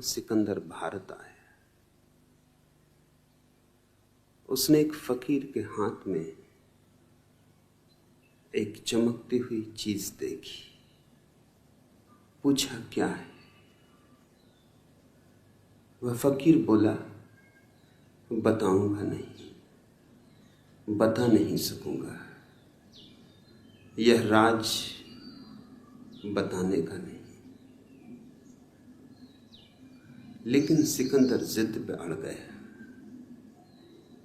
सिकंदर भारत आया, उसने एक फकीर के हाथ में एक चमकती हुई चीज देखी। पूछा क्या है? वह फकीर बोला, बताऊंगा नहीं, बता नहीं सकूंगा, यह राज बताने का नहीं। लेकिन सिकंदर जिद पे अड़ गया।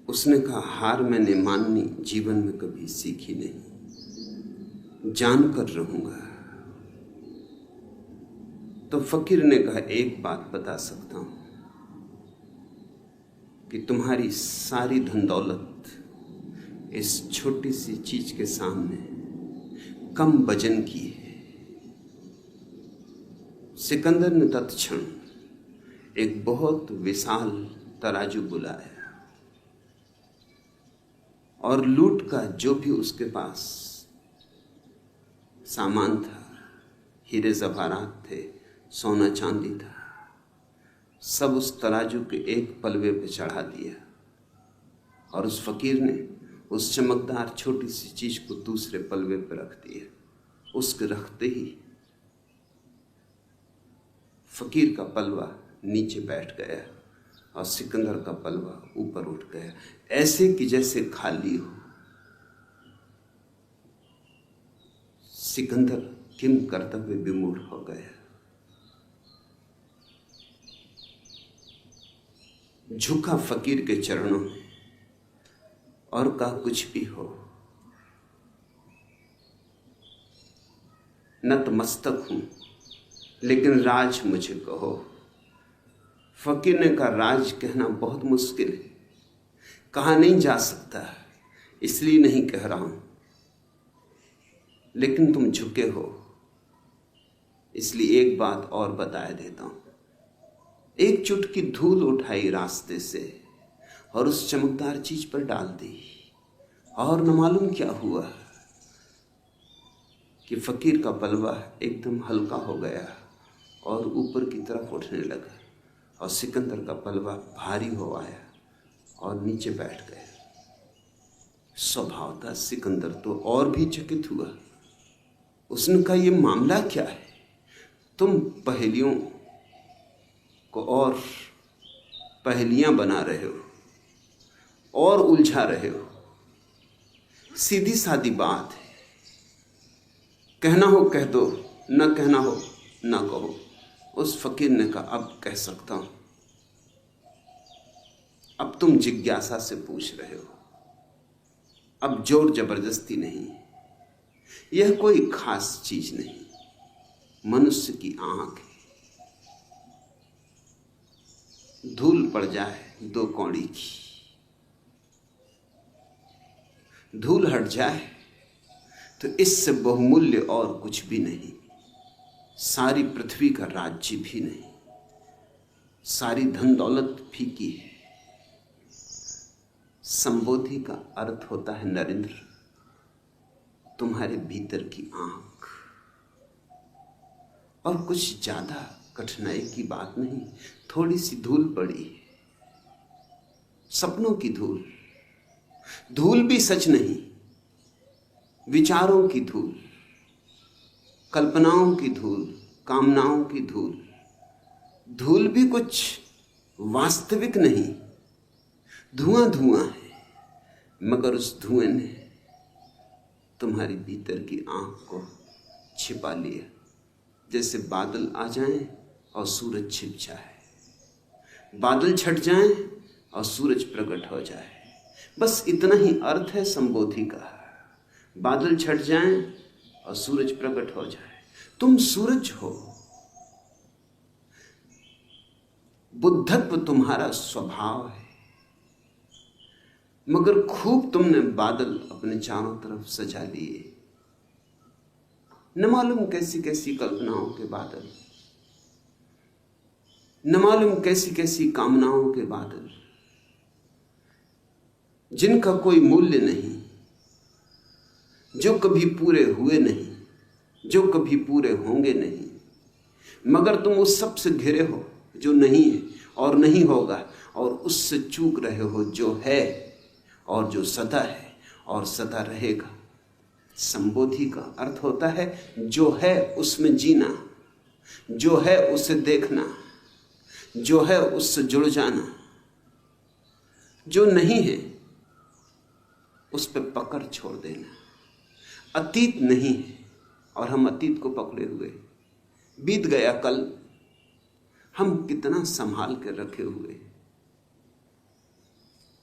उसने कहा, हार मैंने माननी जीवन में कभी सीखी नहीं, जानकर रहूंगा। तो फकीर ने कहा, एक बात बता सकता हूं कि तुम्हारी सारी धन दौलत इस छोटी सी चीज के सामने कम वजन की है। सिकंदर ने तत्क्षण एक बहुत विशाल तराजू बुलाया और लूट का जो भी उसके पास सामान था, हीरे जवाहरात थे, सोना चांदी था, सब उस तराजू के एक पलवे पे चढ़ा दिया। और उस फकीर ने उस चमकदार छोटी सी चीज को दूसरे पलवे पे रख दिया। उसके रखते ही फकीर का पलवा नीचे बैठ गया और सिकंदर का पलवा ऊपर उठ गया, ऐसे कि जैसे खाली हो। सिकंदर किम कर्तव्य विमूढ़ हो गया। झुका फकीर के चरणों में और कहा, कुछ भी हो, नतमस्तक हूं, लेकिन राज मुझे कहो। फकीर ने कहा, राज कहना बहुत मुश्किल है, कहा नहीं जा सकता, इसलिए नहीं कह रहा हूं। लेकिन तुम झुके हो, इसलिए एक बात और बताए देता हूं। एक चुटकी धूल उठाई रास्ते से और उस चमकदार चीज पर डाल दी, और न मालूम क्या हुआ कि फकीर का पलवा एकदम हल्का हो गया और ऊपर की तरफ उठने लगा, और सिकंदर का पलवा भारी हो आया और नीचे बैठ गया। स्वभाव था सिकंदर तो और भी चकित हुआ। उसने कहा, यह मामला क्या है? तुम पहेलियों को और पहेलियां बना रहे हो और उलझा रहे हो। सीधी सादी बात है, कहना हो कह दो, न कहना हो न कहो। उस फकीर ने कहा, अब कह सकता हूं, अब तुम जिज्ञासा से पूछ रहे हो, अब जोर जबरदस्ती नहीं। यह कोई खास चीज नहीं, मनुष्य की आंख है। धूल पड़ जाए 2 कौड़ी की, धूल हट जाए तो इससे बहुमूल्य और कुछ भी नहीं। सारी पृथ्वी का राज्य भी नहीं, सारी धन दौलत फीकी है। संबोधि का अर्थ होता है नरेंद्र, तुम्हारे भीतर की आंख। और कुछ ज्यादा कठिनाई की बात नहीं, थोड़ी सी धूल पड़ी है, सपनों की धूल। धूल भी सच नहीं, विचारों की धूल, कल्पनाओं की धूल, कामनाओं की धूल। धूल भी कुछ वास्तविक नहीं, धुआं धुआं है, मगर उस धुएं ने तुम्हारी भीतर की आंख को छिपा लिया। जैसे बादल आ जाएं और सूरज छिप जाए, बादल छट जाएं और सूरज प्रकट हो जाए। बस इतना ही अर्थ है संबोधि का। बादल छट जाएं और सूरज प्रकट हो जाए। तुम सूरज हो, बुद्धत्व तुम्हारा स्वभाव है, मगर खूब तुमने बादल अपने चारों तरफ सजा लिए। न मालूम कैसी कैसी कल्पनाओं के बादल, न मालूम कैसी कैसी कामनाओं के बादल, जिनका कोई मूल्य नहीं, जो कभी पूरे हुए नहीं, जो कभी पूरे होंगे नहीं। मगर तुम उस सब से घिरे हो जो नहीं है और नहीं होगा, और उससे चूक रहे हो जो है और जो सदा है और सदा रहेगा। संबोधि का अर्थ होता है जो है उसमें जीना, जो है उसे देखना, जो है उससे जुड़ जाना। जो नहीं है उस पर पकड़ छोड़ देना। अतीत नहीं है और हम अतीत को पकड़े हुए। बीत गया कल, हम कितना संभाल कर रखे हुए,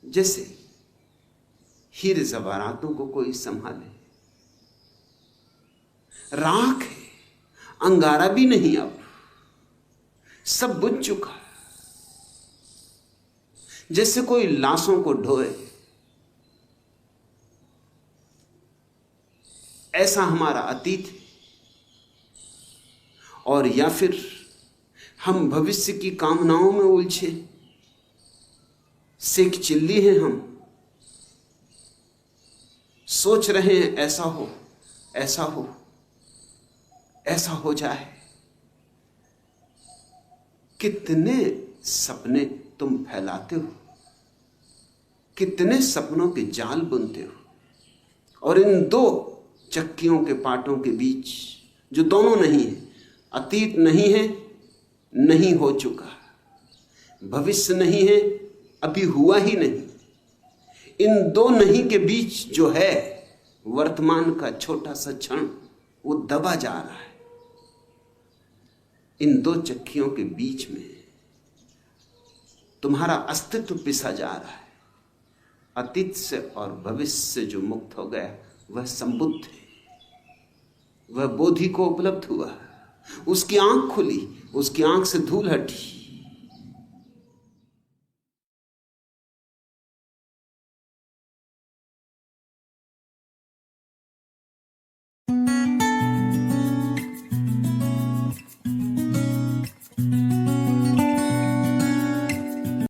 जैसे हीरे जवारातों को कोई संभाले। राख है, अंगारा भी नहीं, अब सब बुझ चुका। जैसे कोई लाशों को ढोए, ऐसा हमारा अतीत है। और या फिर हम भविष्य की कामनाओं में उलझे सेक चिल्ली हैं। हम सोच रहे हैं ऐसा हो, ऐसा हो, ऐसा हो जाए। कितने सपने तुम फैलाते हो, कितने सपनों के जाल बुनते हो, और इन दो चक्कियों के पाटों के बीच जो दोनों नहीं है, अतीत नहीं है, नहीं हो चुका, भविष्य नहीं है, अभी हुआ ही नहीं, इन दो नहीं के बीच जो है वर्तमान का छोटा सा क्षण, वो दबा जा रहा है। इन दो चक्कियों के बीच में तुम्हारा अस्तित्व पिसा जा रहा है। अतीत से और भविष्य से जो मुक्त हो गया वह संबुद्ध है, वह बोधि को उपलब्ध हुआ, उसकी आंख खुली, उसकी आंख से धूल हटी।